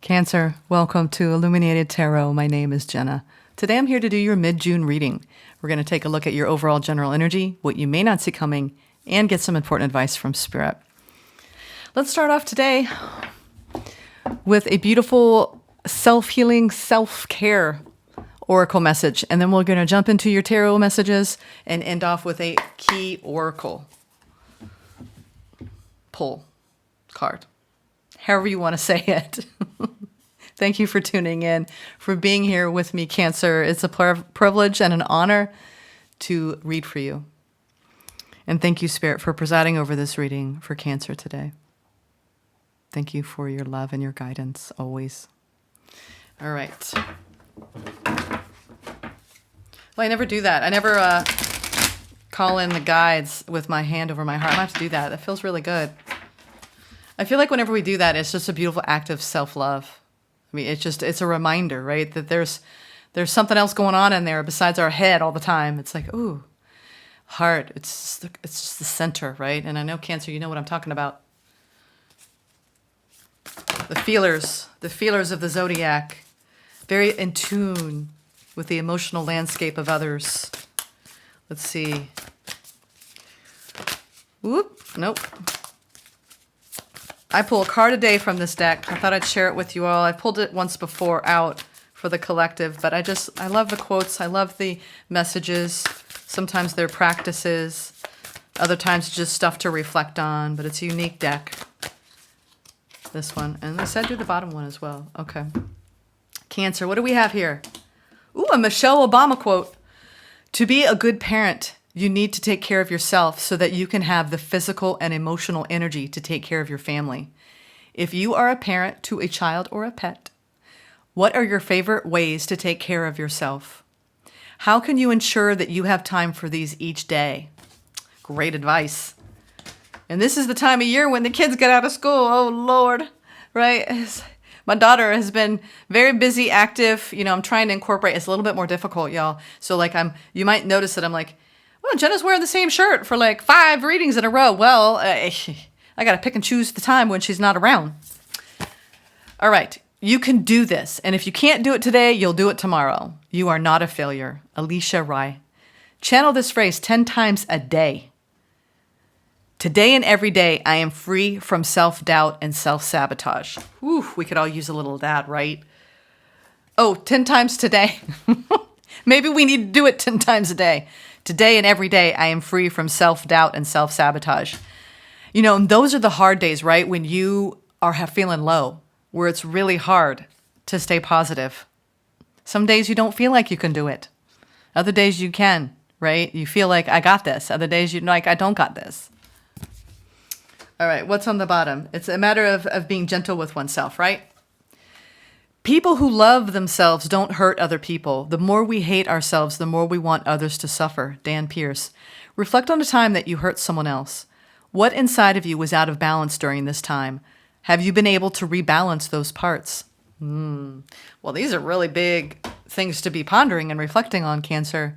Cancer, welcome to Illuminated Tarot. My name is Jenna. Today I'm here to do your mid-June reading. We're going to take a look at your overall general energy, what you may not see coming, and get some important advice from Spirit. Let's start off today with a beautiful self-healing, self-care oracle message. And then we're going to jump into your tarot messages and end off with a key oracle pull card. However you want to say it. Thank you for tuning in, for being here with me, Cancer. It's a privilege and an honor to read for you. And thank you, Spirit, for presiding over this reading for Cancer today. Thank you for your love and your guidance always. All right. Well, I never do that. I never call in the guides with my hand over my heart. I have to do that. That feels really good. I feel like whenever we do that, it's just a beautiful act of self-love. I mean, it's a reminder, right? That there's something else going on in there besides our head all the time. It's like, ooh, heart. It's just the center, right? And I know, Cancer, you know what I'm talking about. The feelers of the zodiac, very in tune with the emotional landscape of others. Let's see. Whoop, nope. I pull a card a day from this deck. I thought I'd share it with you all. I pulled it once before out for the collective, but I love the quotes. I love the messages. Sometimes they're practices. Other times just stuff to reflect on, but it's a unique deck. This one. And I said do the bottom one as well. Okay. Cancer, what do we have here? Ooh, a Michelle Obama quote. To be a good parent, you need to take care of yourself so that you can have the physical and emotional energy to take care of your family. If you are a parent to a child or a pet, what are your favorite ways to take care of yourself? How can you ensure that you have time for these each day? Great advice. And this is the time of year when the kids get out of school. Oh, Lord, right? My daughter has been very busy, active. You know, I'm trying to incorporate. It's a little bit more difficult, y'all. So like you might notice that I'm like, well, Jenna's wearing the same shirt for like 5 readings in a row. Well, I got to pick and choose the time when she's not around. All right. You can do this. And if you can't do it today, you'll do it tomorrow. You are not a failure. Alicia Rye. Channel this phrase 10 times a day. Today and every day, I am free from self-doubt and self-sabotage. Whew, we could all use a little of that, right? Oh, 10 times today. Maybe we need to do it 10 times a day. Today and every day, I am free from self-doubt and self-sabotage. You know, and those are the hard days, right? When you are feeling low, where it's really hard to stay positive. Some days you don't feel like you can do it. Other days you can, right? You feel like, I got this. Other days you're like, I don't got this. All right, what's on the bottom? It's a matter of being gentle with oneself, right? People who love themselves don't hurt other people. The more we hate ourselves, the more we want others to suffer. Dan Pierce. Reflect on a time that you hurt someone else. What inside of you was out of balance during this time? Have you been able to rebalance those parts? Well, these are really big things to be pondering and reflecting on, Cancer.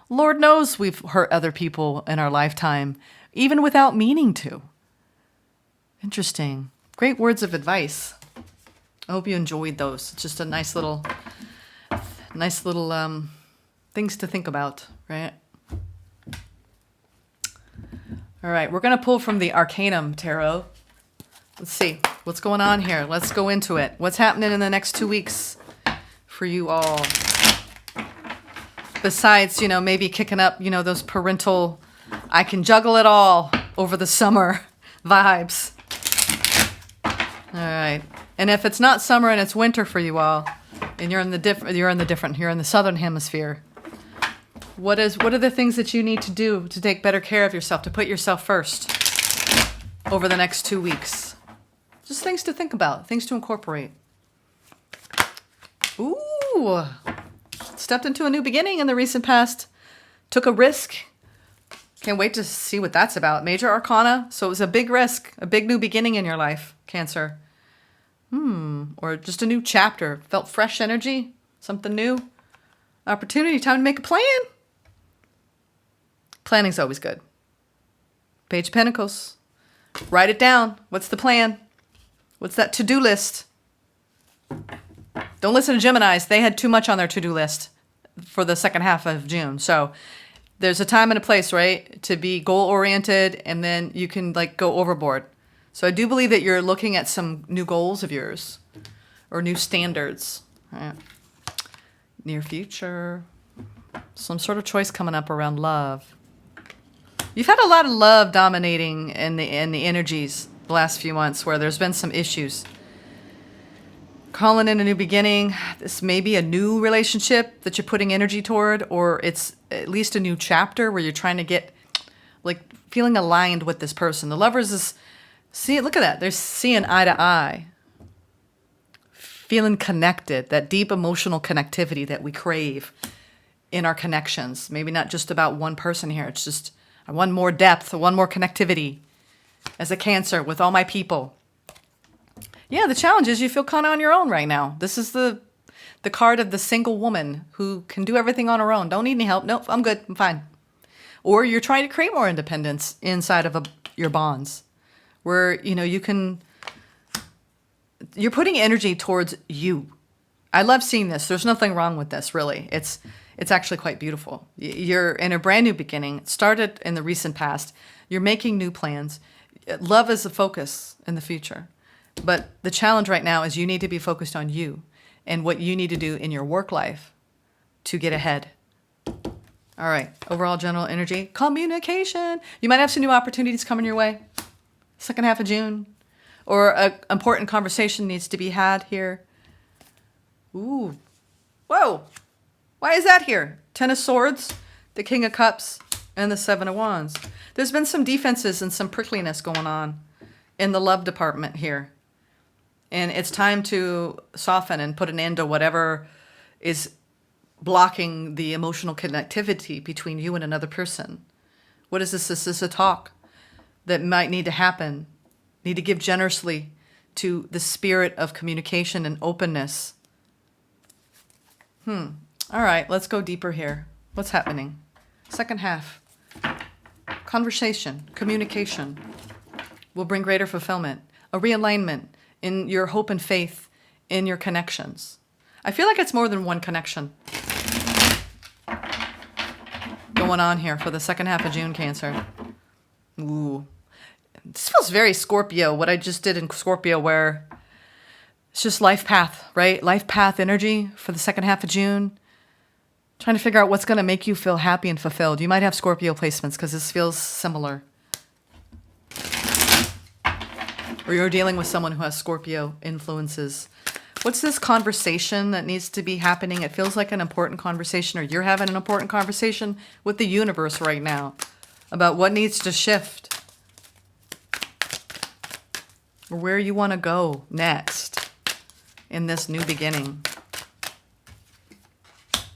Lord knows we've hurt other people in our lifetime, even without meaning to. Interesting. Great words of advice. I hope you enjoyed those. It's just a nice little things to think about, right? All right, we're going to pull from the Arcanum Tarot. Let's see what's going on here. Let's go into it. What's happening in the next 2 weeks for you all? Besides, you know, maybe kicking up, you know, those parental, I can juggle it all over the summer vibes. All right. And if it's not summer and it's winter for you all, and you're in the southern hemisphere, what are the things that you need to do to take better care of yourself, to put yourself first over the next 2 weeks? Just things to think about, things to incorporate. Ooh, stepped into a new beginning in the recent past, took a risk. Can't wait to see what that's about. Major Arcana, so it was a big risk, a big new beginning in your life, Cancer. Or just a new chapter. Felt fresh energy, something new. Opportunity, time to make a plan. Planning's always good. Page of Pentacles. Write it down. What's the plan? What's that to-do list? Don't listen to Geminis. They had too much on their to-do list for the second half of June. So there's a time and a place, right, to be goal-oriented, and then you can like go overboard. So I do believe that you're looking at some new goals of yours or new standards. Right? Near future. Some sort of choice coming up around love. You've had a lot of love dominating in the energies the last few months where there's been some issues. Calling in a new beginning. This may be a new relationship that you're putting energy toward, or it's at least a new chapter where you're trying to get, like, feeling aligned with this person. The Lovers is, see, look at that. They're seeing eye to eye. Feeling connected, that deep emotional connectivity that we crave in our connections. Maybe not just about one person here. It's just, I want more depth, I want more connectivity as a Cancer with all my people. Yeah, the challenge is you feel kind of on your own right now. This is the card of the single woman who can do everything on her own. Don't need any help. Nope, I'm good. I'm fine. Or you're trying to create more independence inside of your bonds where, you know, you're putting energy towards you. I love seeing this. There's nothing wrong with this, really. It's actually quite beautiful. You're in a brand new beginning. It started in the recent past. You're making new plans. Love is the focus in the future. But the challenge right now is you need to be focused on you and what you need to do in your work life to get ahead. All right. Overall general energy. Communication. You might have some new opportunities coming your way. Second half of June. Or an important conversation needs to be had here. Ooh. Whoa. Why is that here? Ten of Swords, the King of Cups, and the Seven of Wands. There's been some defenses and some prickliness going on in the love department here. And it's time to soften and put an end to whatever is blocking the emotional connectivity between you and another person. What is this? This is a talk that might need to happen. Need to give generously to the spirit of communication and openness. All right, let's go deeper here. What's happening? Second half. Conversation, communication will bring greater fulfillment, a realignment in your hope and faith in your connections. I feel like it's more than one connection going on here for the second half of June, Cancer. Ooh. This feels very Scorpio, what I just did in Scorpio, where it's just life path, right? Life path energy for the second half of June. Trying to figure out what's going to make you feel happy and fulfilled. You might have Scorpio placements because this feels similar. Or you're dealing with someone who has Scorpio influences. What's this conversation that needs to be happening? It feels like an important conversation, or you're having an important conversation with the universe right now about what needs to shift or where you want to go next in this new beginning.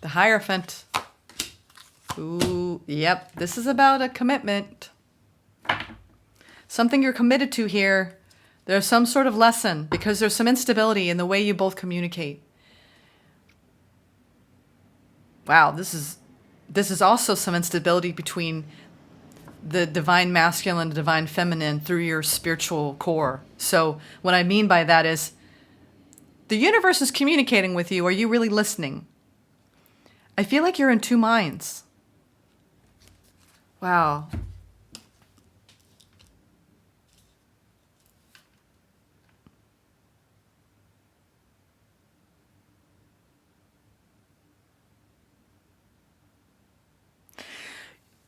The Hierophant. Ooh, yep. This is about a commitment. Something you're committed to here. There's some sort of lesson because there's some instability in the way you both communicate. Wow, this is also some instability between the divine masculine and divine feminine through your spiritual core. So what I mean by that is the universe is communicating with you. Are you really listening? I feel like you're in two minds. Wow.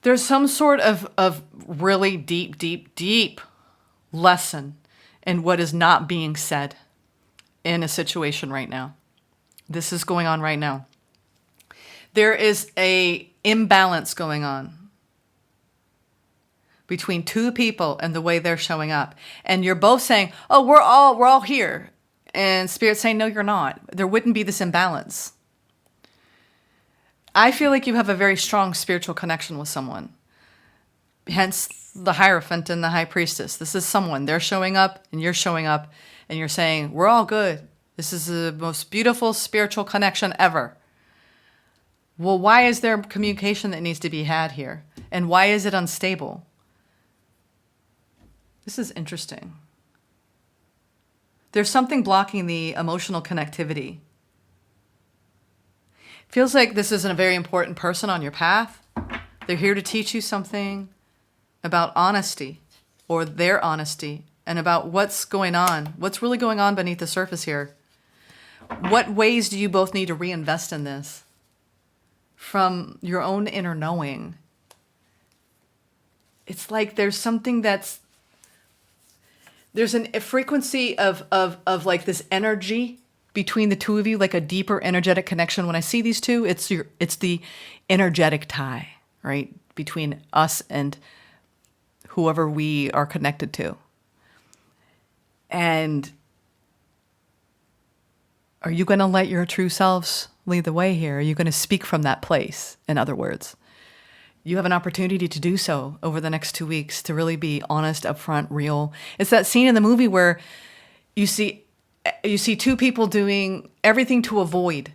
There's some sort of really deep lesson in what is not being said in a situation right now. This is going on right now. There is a imbalance going on between two people and the way they're showing up. And you're both saying, oh, we're all here. And Spirit's saying, no, you're not. There wouldn't be this imbalance. I feel like you have a very strong spiritual connection with someone. Hence the Hierophant and the High Priestess. This is someone. They're showing up and you're showing up and you're saying, we're all good. This is the most beautiful spiritual connection ever. Well, why is there communication that needs to be had here? And why is it unstable? This is interesting. There's something blocking the emotional connectivity. Feels like this isn't a very important person on your path. They're here to teach you something about honesty, or their honesty, and about what's going on, what's really going on beneath the surface here. What ways do you both need to reinvest in this from your own inner knowing? It's like there's something there's a frequency of like this energy between the two of you, like a deeper energetic connection. When I see these two, it's the energetic tie, right? Between us and whoever we are connected to. And are you going to let your true selves lead the way here? Are you going to speak from that place? In other words, you have an opportunity to do so over the next 2 weeks, to really be honest, upfront, real. It's that scene in the movie where you see two people doing everything to avoid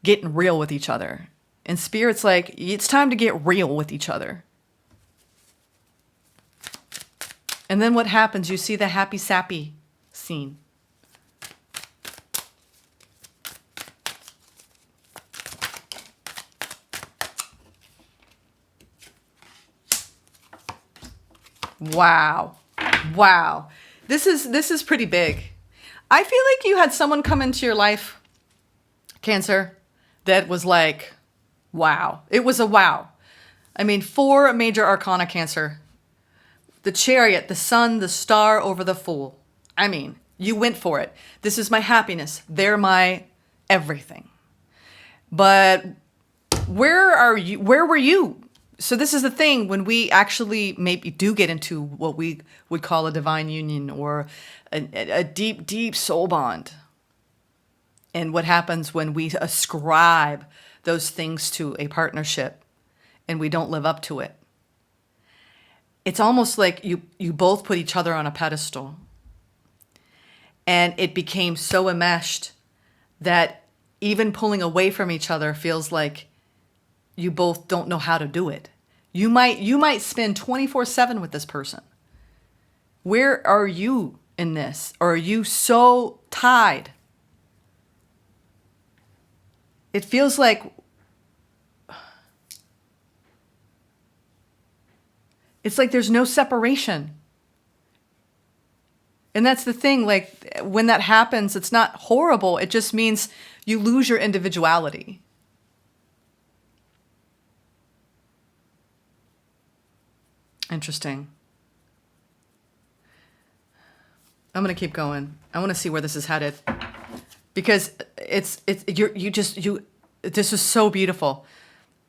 getting real with each other. And Spirit's like, it's time to get real with each other. And then what happens? You see the happy sappy scene. Wow. Wow. This is pretty big. I feel like you had someone come into your life, Cancer, that was like, wow. It was a wow. I mean, 4 major arcana, Cancer. The Chariot, the Sun, the Star over the Fool. I mean, you went for it. This is my happiness. They're my everything. But where are you? Where were you? So this is the thing, when we actually maybe do get into what we would call a divine union, or a deep, deep soul bond. And what happens when we ascribe those things to a partnership and we don't live up to it. It's almost like you both put each other on a pedestal. And it became so enmeshed that even pulling away from each other feels like you both don't know how to do it. You might spend 24/7 with this person. Where are you in this? Or are you so tied? It feels like it's like there's no separation. And that's the thing, like when that happens, it's not horrible. It just means you lose your individuality. Interesting. I'm going to keep going. I want to see where this is headed, because this is so beautiful.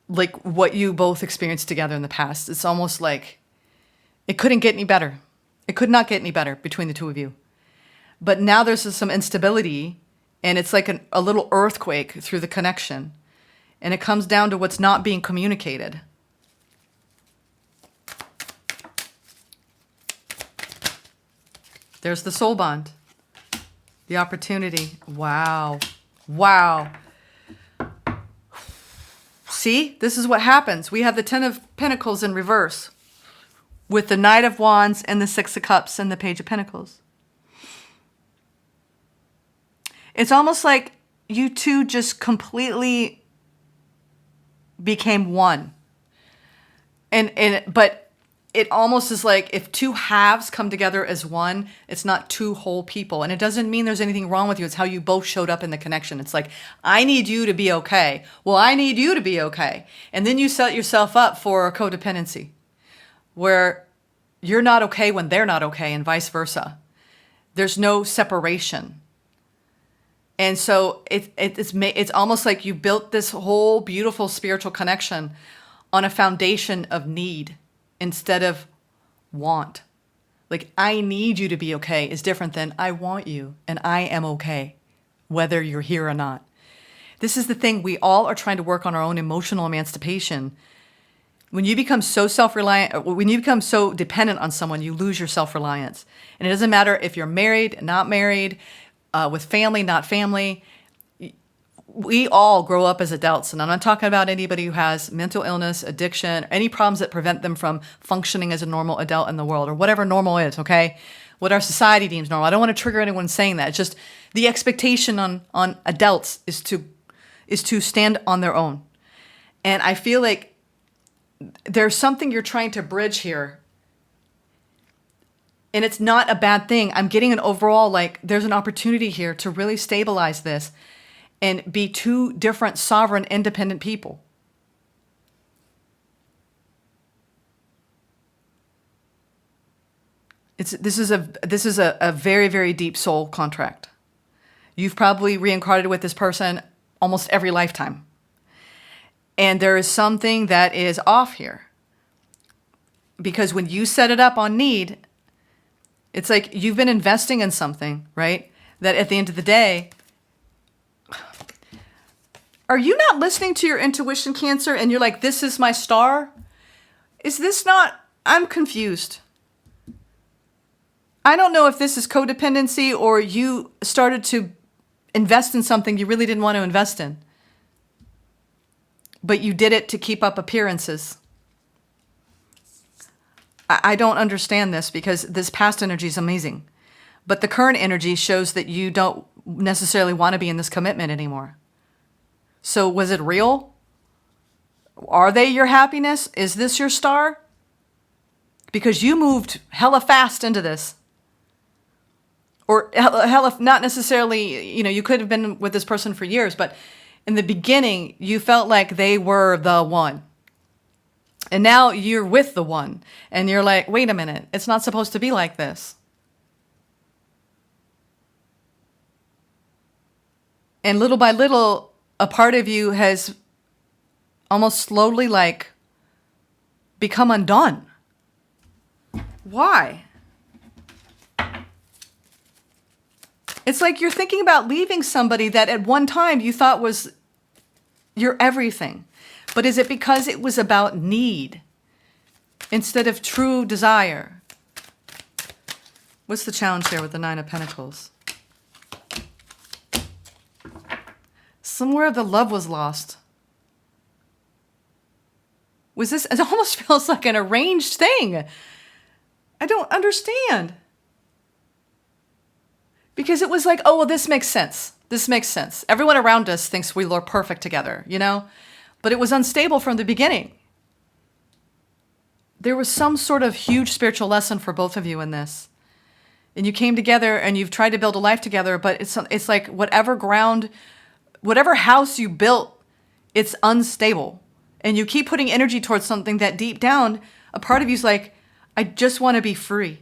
Like what you both experienced together in the past. It's almost like it couldn't get any better. It could not get any better between the two of you. But now there's some instability, and it's like a little earthquake through the connection. And it comes down to what's not being communicated. There's the soul bond. The opportunity. Wow. Wow. See, this is what happens. We have the 10 of Pentacles in reverse, with the Knight of Wands and the 6 of Cups and the Page of Pentacles. It's almost like you two just completely became one. But it almost is like if two halves come together as one, it's not two whole people. And it doesn't mean there's anything wrong with you. It's how you both showed up in the connection. It's like, I need you to be okay. Well, I need you to be okay. And then you set yourself up for codependency, where you're not okay when they're not okay, and vice versa. There's no separation. And so it's almost like you built this whole beautiful spiritual connection on a foundation of need instead of want. Like, I need you to be okay is different than I want you and I am okay, whether you're here or not. This is the thing. We all are trying to work on our own emotional emancipation. When you become so self-reliant, when you become so dependent on someone, you lose your self-reliance. And it doesn't matter if you're married, not married, with family, not family. We all grow up as adults. And I'm not talking about anybody who has mental illness, addiction, any problems that prevent them from functioning as a normal adult in the world, or whatever normal is, okay? what our society deems normal. I don't want to trigger anyone saying that. It's just the expectation on adults is to stand on their own. And I feel like there's something you're trying to bridge here. And it's not a bad thing. I'm getting an overall, like, there's an opportunity here to really stabilize this and be two different sovereign, independent people. This is a very, very deep soul contract. You've probably reincarnated with this person almost every lifetime. And there is something that is off here. Because when you set it up on need, it's like you've been investing in something, right? That at the end of the day, are you not listening to your intuition, Cancer? And you're like, this is my star? Is this not? I'm confused. I don't know if this is codependency or you started to invest in something you really didn't want to invest in. But you did it to keep up appearances. I don't understand this because this past energy is amazing. But the current energy shows that you don't necessarily want to be in this commitment anymore. So was it real? Are they your happiness? Is this your star? Because you moved hella fast into this. Or hella, not necessarily, you could have been with this person for years, but in the beginning, you felt like they were the one. And now you're with the one. And you're like, wait a minute, it's not supposed to be like this. And little by little, a part of you has almost slowly become undone. Why? It's like you're thinking about leaving somebody that at one time you thought was your everything. But is it because it was about need instead of true desire? What's the challenge here with the Nine of Pentacles? Somewhere the love was lost. Was this? It almost feels like an arranged thing. I don't understand. Because it was like, oh, well, this makes sense. This makes sense. Everyone around us thinks we look perfect together, But it was unstable from the beginning. There was some sort of huge spiritual lesson for both of you in this. And you came together and you've tried to build a life together, but it's like whatever house you built, it's unstable. And you keep putting energy towards something that deep down, a part of you's like, I just want to be free.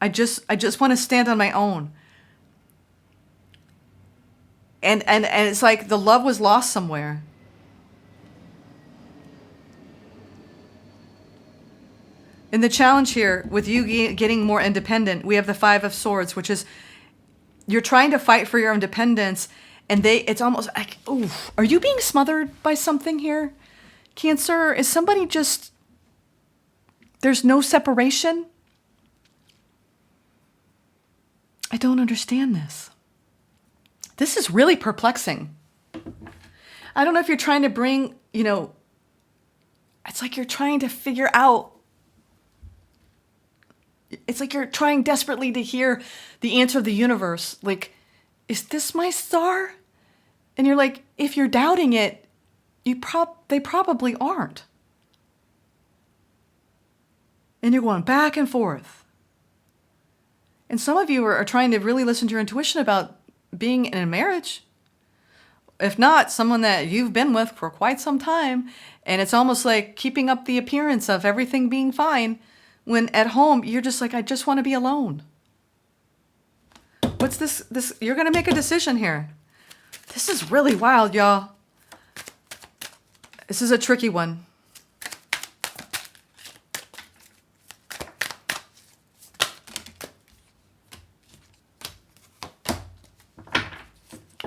I just want to stand on my own. And it's like the love was lost somewhere. And the challenge here with you getting more independent, we have the Five of Swords, which is you're trying to fight for your independence. And it's almost like, ooh, are you being smothered by something here? Cancer, is somebody just, there's no separation? I don't understand this. This is really perplexing. I don't know if you're trying to bring, it's like you're trying to figure out. It's like you're trying desperately to hear the answer of the universe. Like, is this my star? And you're like, if you're doubting it, they probably aren't. And you're going back and forth. And some of you are trying to really listen to your intuition about being in a marriage. If not, someone that you've been with for quite some time. And it's almost like keeping up the appearance of everything being fine. When at home, you're just like, I just want to be alone. What's this? You're going to make a decision here. This is really wild, y'all. This is a tricky one.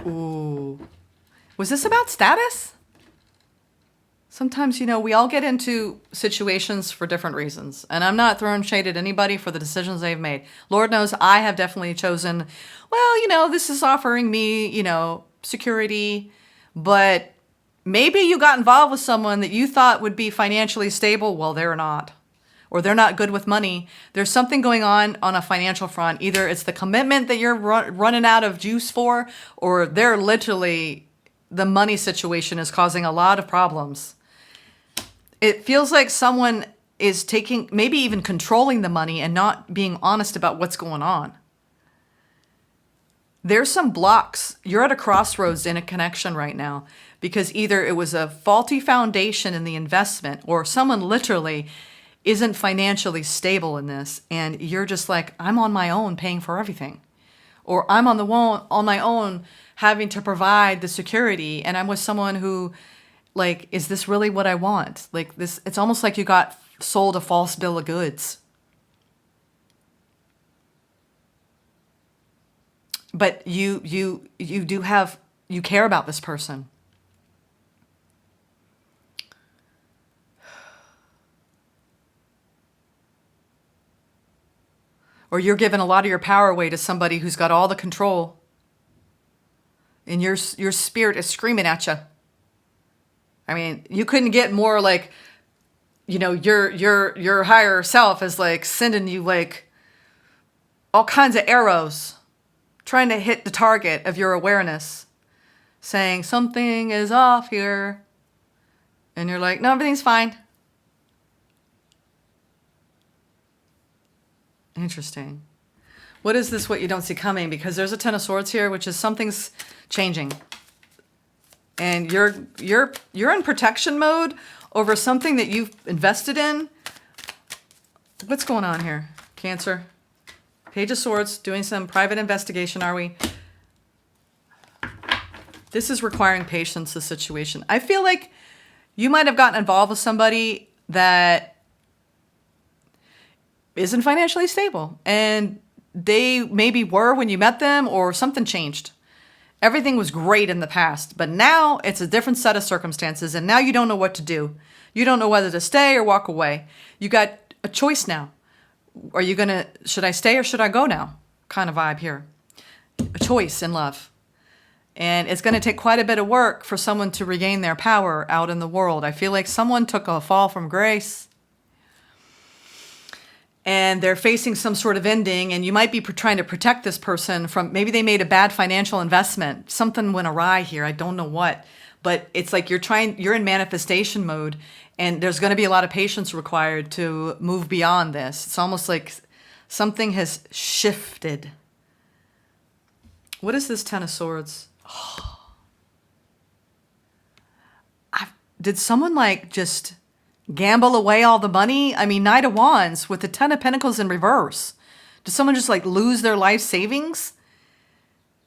Ooh. Was this about status? Sometimes, we all get into situations for different reasons. And I'm not throwing shade at anybody for the decisions they've made. Lord knows I have definitely chosen, this is offering me, security. But maybe you got involved with someone that you thought would be financially stable. Well, they're not. or they're not good with money. There's something going on a financial front. Either it's the commitment that you're running out of juice for, or they're literally, the money situation is causing a lot of problems. It feels like someone is taking, maybe even controlling the money and not being honest about what's going on. There's some blocks. You're at a crossroads in a connection right now because either it was a faulty foundation in the investment, or someone literally isn't financially stable in this, and you're just like, I'm on my own paying for everything, or I'm on my own having to provide the security, and I'm with someone who, like, is this really what I want? Like this, it's almost like you got sold a false bill of goods. But you care about this person. Or you're giving a lot of your power away to somebody who's got all the control. And your spirit is screaming at you. I mean, you couldn't get more like, you know, your higher self is like sending you like all kinds of arrows, trying to hit the target of your awareness, saying something is off here. And you're like, no, everything's fine. Interesting. What is this, what you don't see coming? Because there's a Ten of Swords here, which is something's changing. And you're in protection mode over something that you've invested in. What's going on here? Cancer. Page of Swords, doing some private investigation, are we? This is requiring patience, the situation. I feel like you might have gotten involved with somebody that isn't financially stable. And they maybe were when you met them, or something changed. Everything was great in the past, but now it's a different set of circumstances, and now you don't know what to do. You don't know whether to stay or walk away. You got a choice now. Are you gonna, should I stay or should I go now? Kind of vibe here. A choice in love. And it's gonna take quite a bit of work for someone to regain their power out in the world. I feel like someone took a fall from grace and they're facing some sort of ending, and you might be trying to protect this person from, maybe they made a bad financial investment. Something went awry here. I don't know what, but it's like you're in manifestation mode, and there's going to be a lot of patience required to move beyond this. It's almost like something has shifted. What is this Ten of Swords? Oh. Did someone like just gamble away all the money? I mean, Knight of Wands with the Ten of Pentacles in reverse. Did someone just like lose their life savings?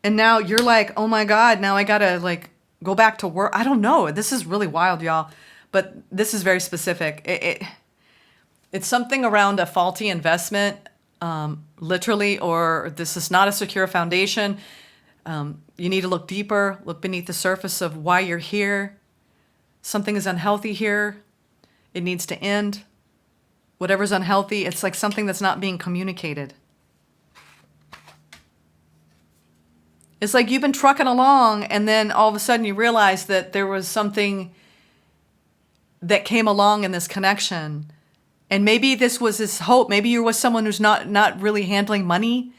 And now you're like, oh my God, now I gotta like go back to work. I don't know. This is really wild, y'all. But this is very specific. It's something around a faulty investment, literally, or this is not a secure foundation. You need to look deeper, look beneath the surface of why you're here. Something is unhealthy here. It needs to end. Whatever's unhealthy, it's like something that's not being communicated. It's like you've been trucking along, and then all of a sudden you realize that there was something that came along in this connection. And maybe this was his hope. Maybe you're with someone who's not really handling money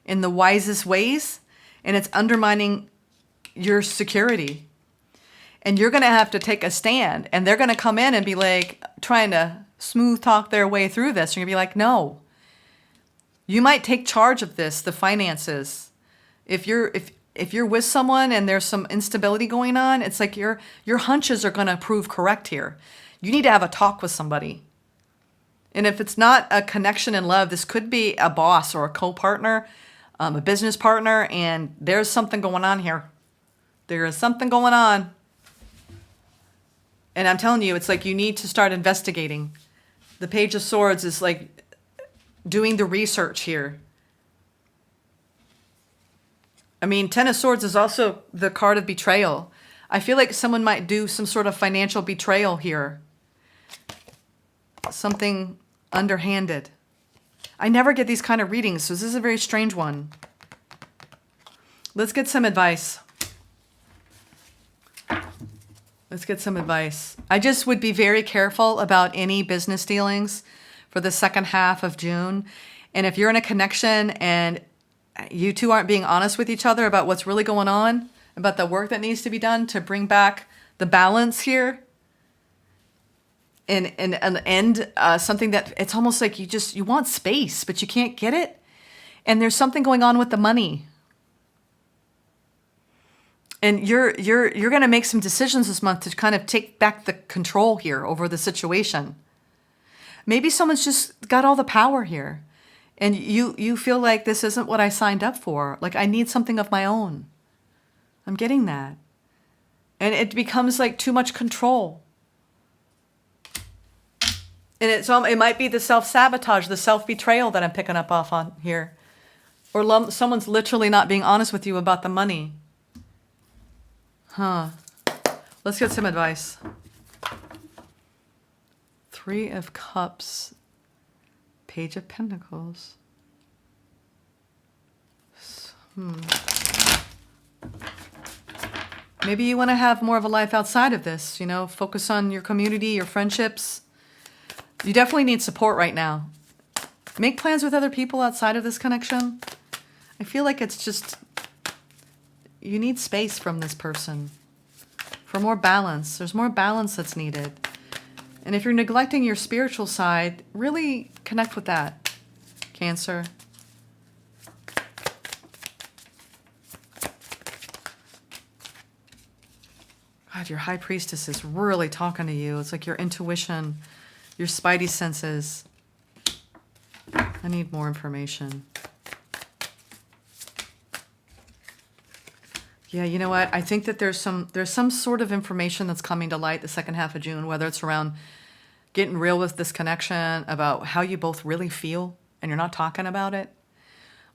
in the wisest ways, and it's undermining your security. And you're going to have to take a stand, and they're going to come in and be like trying to smooth talk their way through this. You're going to be like, no. You might take charge of this, the finances. If you're with someone and there's some instability going on, it's like your hunches are going to prove correct here. You need to have a talk with somebody. And if it's not a connection in love, this could be a boss or a co-partner, a business partner, and there's something going on here. There is something going on. And I'm telling you, it's like you need to start investigating. The Page of Swords is like doing the research here. I mean, Ten of Swords is also the card of betrayal. I feel like someone might do some sort of financial betrayal here. Something underhanded. I never get these kind of readings, so this is a very strange one. Let's get some advice. Let's get some advice. I just would be very careful about any business dealings for the second half of June. And if you're in a connection and you two aren't being honest with each other about what's really going on, about the work that needs to be done to bring back the balance here, and end something that it's almost like you want space, but you can't get it. And there's something going on with the money. And you're going to make some decisions this month to kind of take back the control here over the situation. Maybe someone's just got all the power here. And you feel like this isn't what I signed up for. Like I need something of my own. I'm getting that. And it becomes like too much control. And it might be the self-sabotage, the self-betrayal that I'm picking up off on here. Or someone's literally not being honest with you about the money. Let's get some advice. 3 of Cups. Page of Pentacles. Maybe you want to have more of a life outside of this, focus on your community, your friendships. You definitely need support right now. Make plans with other people outside of this connection. I feel like it's just, you need space from this person for more balance. There's more balance that's needed. And if you're neglecting your spiritual side, really connect with that, Cancer. God, your High Priestess is really talking to you. It's like your intuition, your spidey senses. I need more information. Yeah, you know what? I think that there's some sort of information that's coming to light the second half of June, whether it's around getting real with this connection, about how you both really feel and you're not talking about it,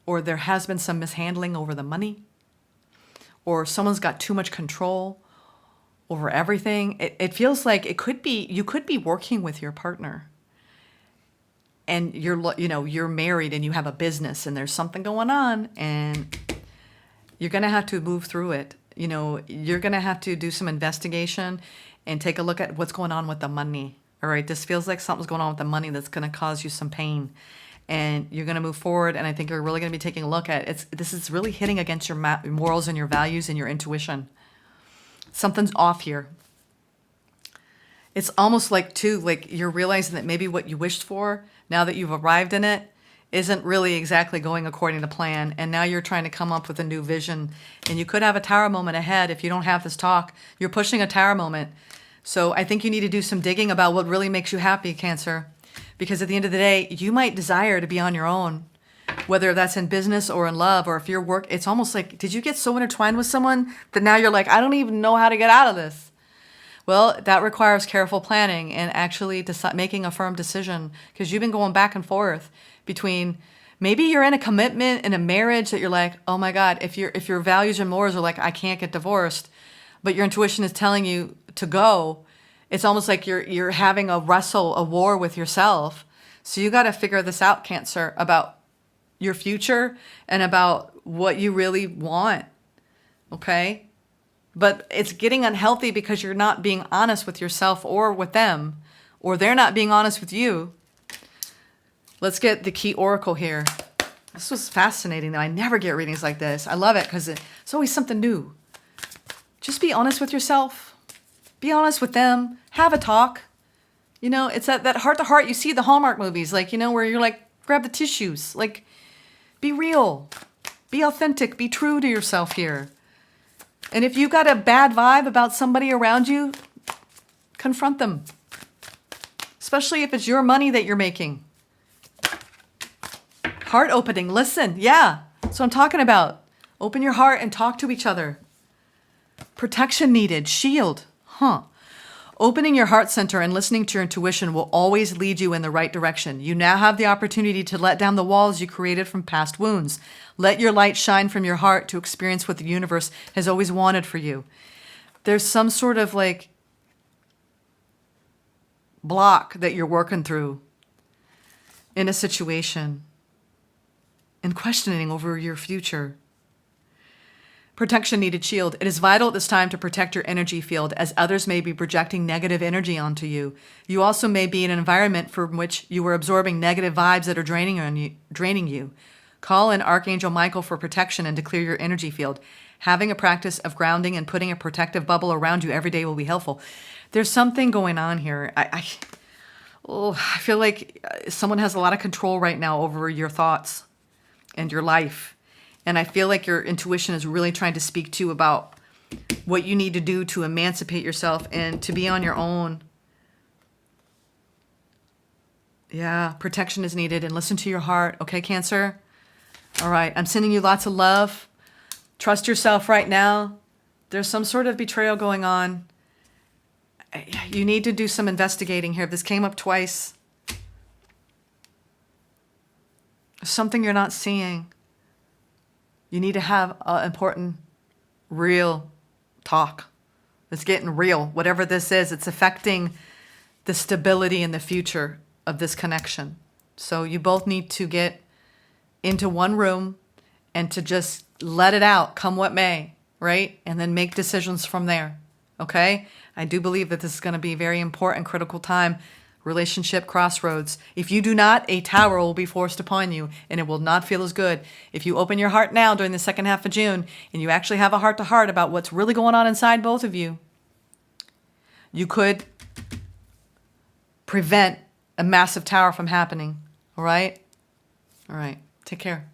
or there has been some mishandling over the money, or someone's got too much control over everything. It feels like you could be working with your partner and you're married and you have a business and there's something going on and you're going to have to move through it. You're going to have to do some investigation and take a look at what's going on with the money. All right, this feels like something's going on with the money that's going to cause you some pain. And you're going to move forward, and I think you're really going to be taking a look at it. This is really hitting against your morals and your values and your intuition. Something's off here. It's almost like, too, like you're realizing that maybe what you wished for, now that you've arrived in it, isn't really exactly going according to plan. And now you're trying to come up with a new vision. And you could have a tower moment ahead if you don't have this talk. You're pushing a tower moment. So I think you need to do some digging about what really makes you happy, Cancer. Because at the end of the day, you might desire to be on your own, whether that's in business or in love, or if your work, it's almost like, did you get so intertwined with someone that now you're like, I don't even know how to get out of this? Well, that requires careful planning and actually making a firm decision, because you've been going back and forth between, maybe you're in a commitment in a marriage that you're like, oh my God, if your values and morals are like, I can't get divorced, but your intuition is telling you to go. It's almost like you're having a war with yourself. So you got to figure this out, Cancer, about your future and about what you really want. Okay? But it's getting unhealthy because you're not being honest with yourself or with them, or they're not being honest with you. Let's get the key oracle here. This was fascinating, though. I never get readings like this. I love it because it's always something new. Just be honest with yourself. Be honest with them. Have a talk. It's that heart-to-heart. You see the Hallmark movies, like, where you're like, grab the tissues. Like, be real. Be authentic. Be true to yourself here. And if you got a bad vibe about somebody around you, confront them. Especially if it's your money that you're making. Heart opening. Listen. Yeah. That's what I'm talking about. Open your heart and talk to each other. Protection needed. Shield. Opening your heart center and listening to your intuition will always lead you in the right direction. You now have the opportunity to let down the walls you created from past wounds. Let your light shine from your heart to experience what the universe has always wanted for you. There's some sort of like block that you're working through in a situation and questioning over your future. Protection needed, shield. It is vital at this time to protect your energy field, as others may be projecting negative energy onto you. You also may be in an environment from which you are absorbing negative vibes that are draining you. Call in Archangel Michael for protection and to clear your energy field. Having a practice of grounding and putting a protective bubble around you every day will be helpful. There's something going on here. I feel like someone has a lot of control right now over your thoughts and your life. And I feel like your intuition is really trying to speak to you about what you need to do to emancipate yourself and to be on your own. Yeah, protection is needed, and listen to your heart. Okay, Cancer? All right, I'm sending you lots of love. Trust yourself right now. There's some sort of betrayal going on. You need to do some investigating here. This came up twice. Something you're not seeing. You need to have an important, real talk. It's getting real. Whatever this is, it's affecting the stability and the future of this connection. So you both need to get into one room and to just let it out, come what may, right? And then make decisions from there, okay? I do believe that this is going to be a very important, critical time, relationship crossroads. If you do not, a tower will be forced upon you, and it will not feel as good. If you open your heart now during the second half of June, and you actually have a heart-to-heart about what's really going on inside both of you, you could prevent a massive tower from happening, all right? All right, take care.